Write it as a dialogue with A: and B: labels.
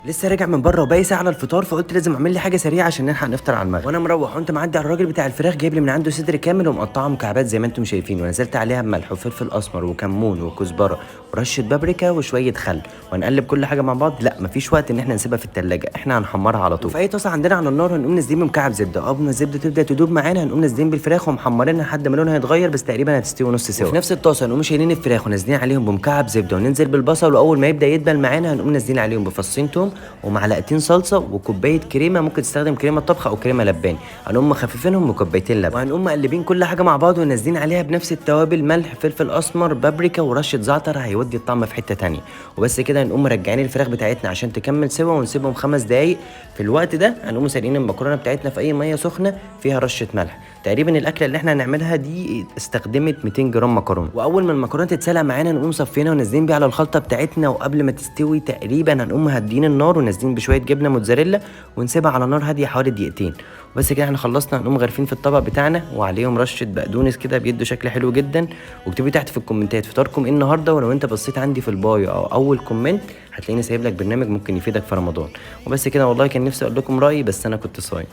A: لسه راجع من بره وباقي ساعه على الفطار، فقلت لازم اعمل لي حاجه سريعه عشان نلحق نفطر على المغرب. وانا مروح وانت معدي على الراجل بتاع الفراخ جايب لي من عنده صدر كامل ومقطعه مكعبات زي ما انتم شايفين، ونزلت عليها بملح وفلفل اسمر وكمون وكزبره ورشه بابريكا وشويه خل، وهنقلب كل حاجه مع بعض. لا مفيش وقت ان احنا نسيبها في التلاجة، احنا هنحمرها على طول. وفي اي طاسه عندنا على النار هنقوم نازلين بمكعب زبده، قبل ما الزبده تبدا تدوب معانا هنقوم نازلين بالفراخ ومحمرينها لحد ما لونها يتغير، بس تقريبا هتستوي نص سوا. وفي نفس الطاسه هنقوم شايلين الفراخ ونازلين عليهم بمكعب زبده، وننزل بالبصل، واول ما يبدا يدبل معانا هنقوم نازلين عليهم بفصين توم ومعلقتين صلصه وكوبايه كريمه، ممكن تستخدم كريمه طبخ او كريمه لباني، هنقوم مخففينهم بكوبايتين لبن، وهنقوم مقلبين كل حاجه مع بعض ونازلين عليها بنفس التوابل، ملح فلفل اسمر بابريكا ورشه زعتر، هيودي الطعم في حته تانية. وبس كده هنقوم مرجعين الفراخ بتاعتنا عشان تكمل سوا ونسيبهم 5 دقايق. في الوقت ده هنقوم سالقين المكرونه بتاعتنا في اي ميه سخنه فيها رشه ملح. تقريبا الاكله اللي احنا هنعملها دي استخدمت 200 جرام مكرونه. واول ما المكرونه تتسلق معانا نقوم صفينا ونازلين بيها على الخلطه بتاعتنا، وقبل ما تستوي تقريبا هنقوم مهدين النار ونازلين بشويه جبنه موتزاريلا ونسيبها على نار هاديه حوالي دقيقتين. وبس كده احنا خلصنا، هنقوم غارفين في الطبق بتاعنا وعليهم رشه بقدونس كده بيدوا شكل حلو جدا. واكتبوا تحت في الكومنتات فطاركم ايه النهارده، ولو انت بصيت عندي في البايو او اول كومنت هتلاقيني سايب لك برنامج ممكن يفيدك في رمضان. وبس كده والله كان نفسي اقول لكم رايي بس انا كنت صايم.